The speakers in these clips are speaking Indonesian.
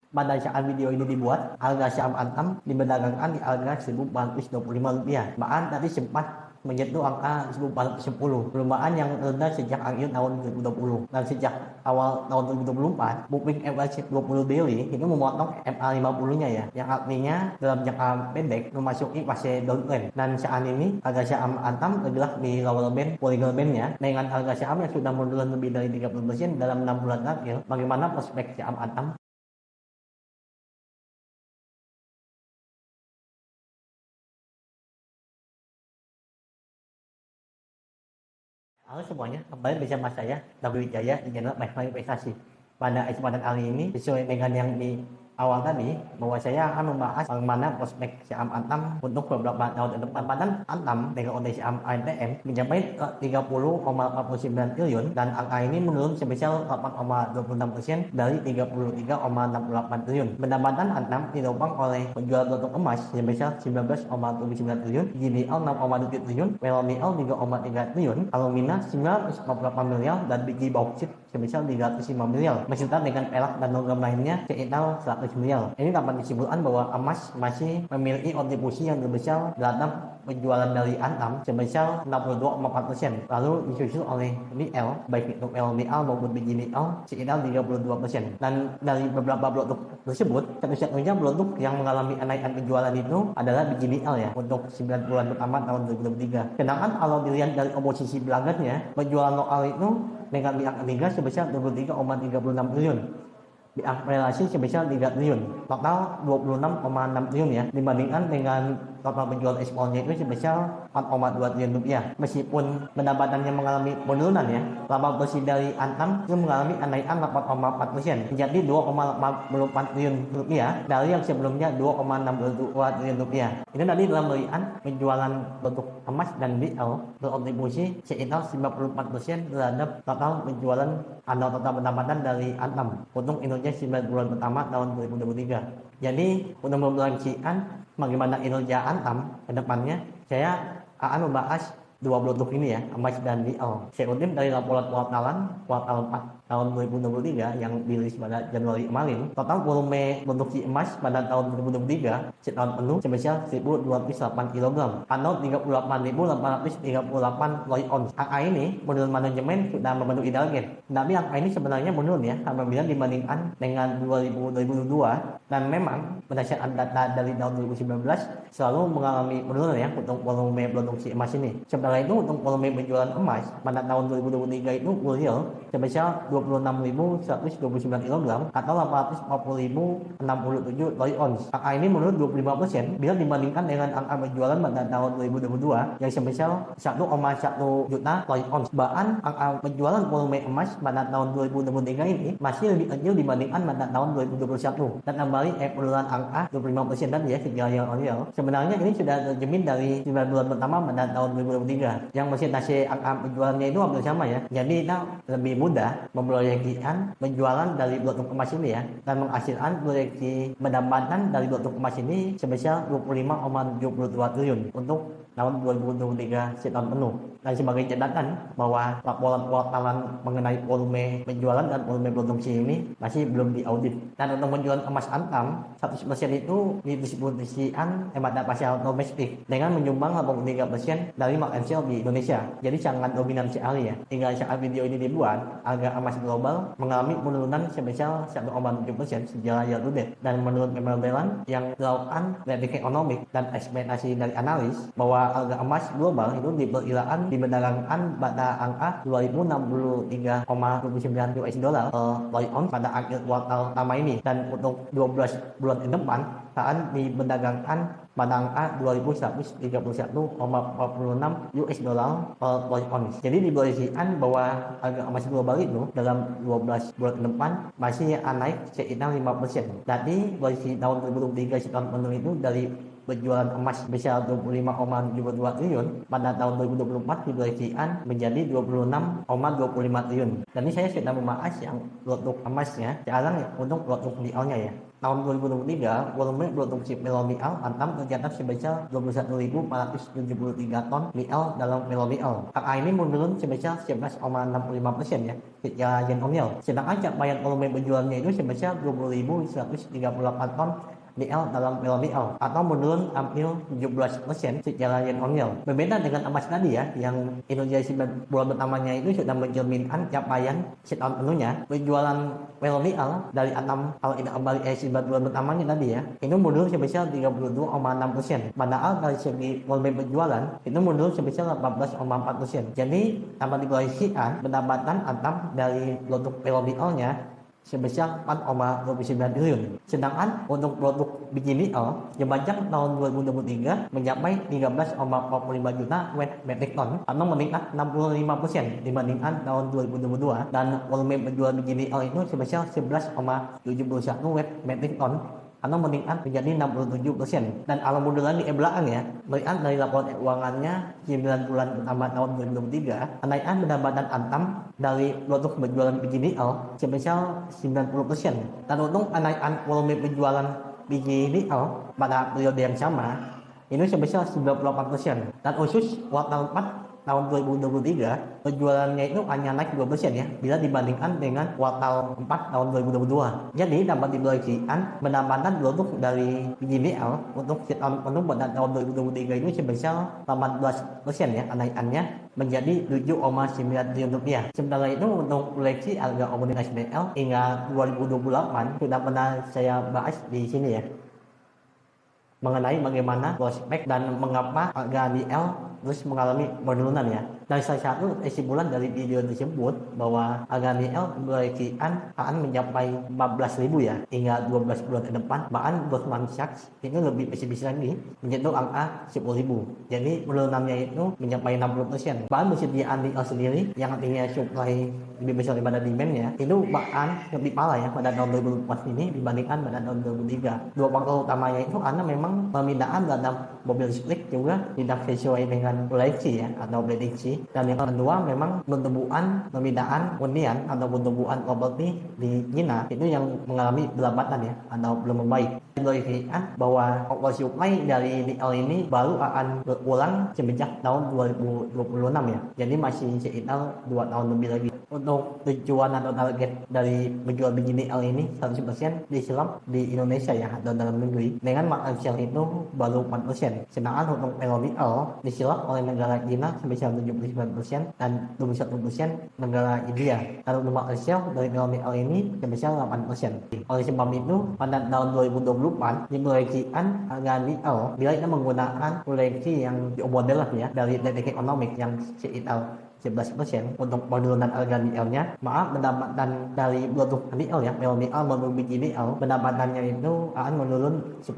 Pada saat video ini dibuat, harga saham Antam diperdagangkan di harga Rp1.425. Bahkan tadi sempat menyentuh angka 1.410, pelemahan yang rendah sejak akhir tahun 2020. Dan sejak awal tahun 2024, moving average 20 daily itu memotong MA50-nya ya, yang artinya dalam jangka pendek memasuki fase downtrend. Dan saat ini harga saham Antam bergerak di lower band polygon band-nya dengan harga saham yang sudah menurun lebih dari 30% dalam 6 bulan terakhir. Bagaimana prospek saham Antam? Halo semuanya, kembali bersama saya, David Wijaya, di channel Lifestyle Investasi. Pada kesempatan kali ini, sesuai dengan yang di awal tadi, bahwa saya akan membahas bagaimana prospek saham Antam untuk beberapa tahun ke depan. Pada Antam dengan kondisi saham ANTM mencapai 30,49 triliun dan angka ini menurun sebesar 8,26% dari 33,68 triliun. Pendapatan Antam ditopang oleh penjualan produk emas sebesar 19,79 triliun, GDL 6,2 triliun, PLBL 3,3 triliun, alumina 948 miliar, dan biji bauksit sebesar 305 miliar, beserta dengan perak dan logam lainnya sekitar 100 miliar. Ini dapat disimpulkan bahwa emas masih memiliki kontribusi yang terbesar dalam penjualan dari Antam sebesar 62,4%, lalu disusul oleh NIL baik itu LBL maupun biji nikel sekitar 32%. Dan dari beberapa produk tersebut, satu-satunya produk yang mengalami kenaikan penjualan itu adalah biji nikel ya untuk 9 bulan pertama tahun 2023. Sedangkan kalau dilihat dari komposisi belakangnya, penjualan lokal itu dengan pihak ketiga sebesar 23,36 triliun, pihak relasi sebesar 3 triliun, total 26,6 triliun ya, dibandingkan dengan total penjualan ekspornya itu sebesar 4,2 triliun rupiah. Meskipun pendapatannya mengalami penurunan ya, laba bersih dari Antam itu mengalami kenaikan 8,4%, menjadi 2,84 triliun rupiah dari yang sebelumnya 2,62 triliun rupiah. Ini tadi dalam melihat penjualan produk emas dan BL berkontribusi sekitar 94% terhadap total penjualan atau total pendapatan dari Antam untuk Indonesia 9 bulan pertama tahun 2023. Jadi untuk memproyeksikan bagaimana kinerja Antam ke depannya, saya akan membahas dua produk ini ya, emas dan BL. Saya kutip dari laporan kuartal 4 tahun 2023 yang dirilis pada Januari kemarin. Total volume produksi emas pada tahun 2023 setahun penuh sebesar 1.208 kg atau 38.838 troy ounce. Angka ini menurut manajemen sudah memenuhi target. Tapi angka ini sebenarnya menurun ya apabila dibandingkan dengan 2022, dan memang berdasarkan data dari tahun 2019 selalu mengalami penurunan ya untuk volume produksi emas ini. Sementara itu untuk volume penjualan emas pada tahun 2023 itu real sebesar 26.129 kg atau 840.067 troy ounce. Angka ini menurun 25% bila dibandingkan dengan angka penjualan pada tahun 2022 yang sebesar 1,1 juta troy ounce. Bahkan angka penjualan volume emas pada tahun 2023 ini masih lebih kecil dibandingkan pada tahun 2021. Dan kembali penurunan angka 25% tadi ya secara real. Sebenarnya ini sudah terjamin dari 9 bulan pertama pada tahun 2023 yang persentase angka penjualannya itu hampir sama ya. Jadi kita lebih mudah memproyeksikan penjualan dari produk emas ini ya, dan menghasilkan proyeksi pendapatan dari produk emas ini sebesar 25,72 triliun untuk tahun 2023 setahun penuh. Dan sebagai catatan bahwa laporan kuartalan mengenai volume penjualan dan volume produksi ini masih belum diaudit. Dan untuk penjualan emas Antam 100% itu didistribusikan pada pasar domestik dengan menyumbang 83% dari market share di Indonesia. Jadi sangat dominan sekali ya. Hingga saat video ini dibuat, harga emas global mengalami penurunan sebesar 1,7% secara year to date. Dan menurut Memorandum yang dilakukan Reddick Economic dan ekspektasi dari analis bahwa harga emas global itu diperkirakan diperdagangkan pada angka 2063,29 US dollar per troy ounce pada akhir kuartal pertama ini, dan untuk 12 bulan ke depan akan diperdagangkan pada angka 2131,46 US dollar per troy ounce. Jadi diproyeksikan bahwa harga emas global itu dalam 12 bulan ke depan masih naik sekitar 5%. Jadi proyeksi tahun 2023 setahun penuh itu dari berjualan emas sebesar 25,72 triliun, pada tahun 2024 diproyeksikan menjadi 26,25 triliun. Dan ini saya sudah membahas yang produk emasnya, sekarang untuk produk nikelnya ya. Tahun 2023, volume produksi melonial Antam tercatat sebesar 21.473 ton nikel dalam melonial. Angka ini menurun sebesar 11,65% ya, secara year-on-year. Sedangkan capaian volume penjualannya itu sebesar 20.138 ton nikel dalam melonial atau menurun hampir 17% secara year-on-year. Berbeda dengan emas tadi ya, yang Indonesia bulan pertamanya itu sudah mencerminkan capaian setahun penuhnya. Penjualan melonial dari Antam kalau tidak kembali bulan pertamanya tadi ya, itu menurun sebesar 32,6%. Padahal dari segi volume penjualan itu menurun sebesar 18,4%. Jadi dapat diproyeksikan pendapatan Antam dari produk melonialnya sebesar 4,29 triliun. Sedangkan untuk produk biji nikel sepanjang tahun 2023 mencapai 13,45 juta metric ton atau meningkat 65% dibandingkan tahun 2022, dan volume penjualan biji nikel itu sebesar 11,71 metric ton atau meningkat menjadi 67%. Dan alhamdulillah di belakang ya, melihat dari laporan keuangannya 9 bulan pertama tahun 2023, kenaikan pendapatan Antam dari produk penjualan biji nikel sebesar 90%. Dan untuk kenaikan volume penjualan biji nikel pada periode yang sama ini sebesar 98%. Dan khusus kuartal 4 tahun 2023 penjualannya itu hanya naik 2% ya bila dibandingkan dengan kuartal 4 tahun 2022. Jadi dapat diproyeksikan pendapatan produk dari biji nikel untuk setahun penuh pada tahun 2023 itu sebesar 18% ya kenaikannya menjadi 7,9 triliun rupiah. Sementara itu untuk proyeksi harga komoditas nikel hingga 2028 sudah pernah saya bahas di sini ya, mengenai bagaimana prospek dan mengapa harga nikel terus mengalami penurunan ya. Dan salah satu kesimpulan dari video tersebut bahwa harga nikel diproyeksikan akan mencapai 14.000 ya hingga 12 bulan ke depan. Bahkan Goldman Sachs itu lebih pesimis lagi menyentuh angka 10.000. Jadi penurunannya itu mencapai 60%. Bahkan persediaan nikel sendiri yang artinya supply lebih besar daripada demand-nya itu bahkan lebih parah ya pada tahun 2024 ini dibandingkan pada tahun 2023. Dua faktor utamanya itu karena memang permintaan terhadap mobil listrik juga tidak sesuai dengan proyeksi ya atau prediksi. Dan yang kedua memang pertumbuhan permintaan hunian atau pertumbuhan properti di China itu yang mengalami pelambatan ya atau belum membaik. Diproyeksikan bahwa supply dari nikel ini baru akan berulang semenjak tahun 2026 ya. Jadi masih sekitar 2 tahun lebih lagi. Untuk tujuan atau target dari menjual biji nikel ini 100% diserap di Indonesia ya atau dalam negeri dengan market share itu baru 4%. Sedangkan untuk melonial diserap oleh negara China sebesar 79% dan 21% negara India. Dan untuk market share dari melonial ini sebesar 8%. Oleh sebab itu pada tahun 2024 diproyeksikan harga nikel bila kita menggunakan proyeksi yang diomodelan ya dari teknik ekonomi yang sekitar 11% untuk penurunan harga nikelnya. Maaf, pendapatan dari produk nikel ya, melonial maupun biji nikel, pendapatannya itu akan menurun 10%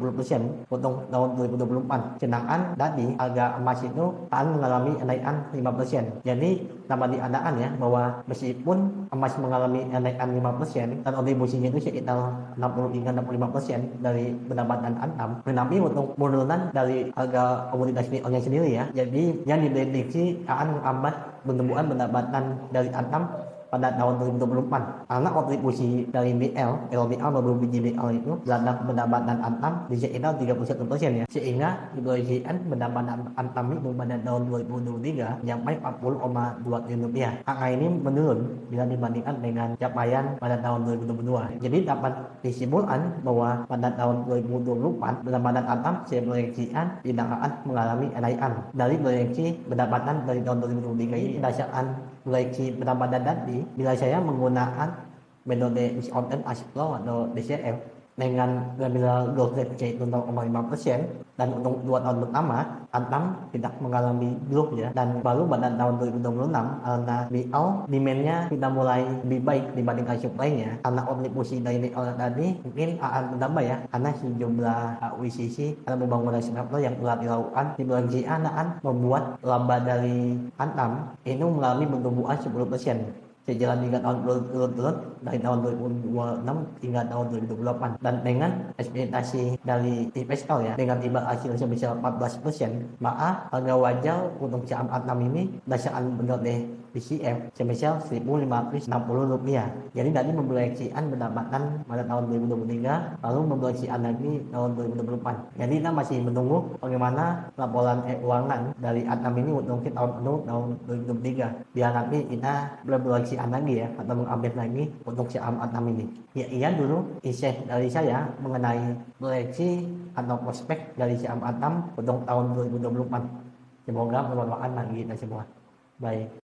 untuk tahun 2024. Sedangkan tadi harga emas itu akan mengalami kenaikan 5%. Jadi dapat diadakan ya bahwa meskipun emas mengalami kenaikan 5% dan kontribusinya itu sekitar 60 hingga 65% dari pendapatan Antam, tetapi untuk penurunan dari harga komoditas nikelnya sendiri ya, jadi yang diprediksi akan menghambat pertumbuhan pendapatan dari Antam pada tahun 2024 karena kontribusi dari melonial maupun biji nikel itu terhadap pendapatan Antam di sekitar 31% ya, sehingga diproyeksikan pendapatan Antam itu pada tahun 2023 sampai 40,2 triliun rupiah. Angka ini menurun bila dibandingkan dengan capaian pada tahun 2022. Jadi dapat disimpulkan bahwa pada tahun 2024 pendapatan Antam saya proyeksikan tidak akan mengalami kenaikan. Dari proyeksi pendapatan dari tahun 2023 ini berdasarkan proyeksi pendapatan tadi, bila saya menggunakan metode discounted cash flow atau DCF dengan nominal growth rate yaitu 0,5% dan untuk 2 tahun pertama Antam tidak mengalami growth ya, dan baru pada tahun 2026 karena nikel demand-nya sudah mulai lebih baik dibandingkan supply-nya karena kontribusi dari nikel tadi mungkin akan bertambah ya karena sejumlah akuisisi atau pembangunan smelter yang telah dilakukan diproyeksikan akan membuat laba dari Antam itu mengalami pertumbuhan 10%. sejalan dengan tahun berturut-turut dari tahun 2026 hingga tahun 2028 dan dengan ekspektasi dari investor ya dengan imbal hasil sebesar 14%, maka harga wajar untuk saham Adnam ini berdasarkan menurut DCF sebesar Rp1.560. Jadi tadi memproyeksikan pendapatan pada tahun 2023 lalu memproyeksikan lagi tahun 2024. Jadi kita masih menunggu bagaimana laporan keuangan dari Adnam ini untuk tahun penuh tahun 2023 biar nanti kita berproyeksikan lagi ya atau mengupdate lagi untuk saham Adnam ini. Ya iya dulu isi dari saya mengenai proyeksi atau prospek dari saham Adnam untuk tahun 2024. Semoga bermanfaat bagi kita semua. Baik.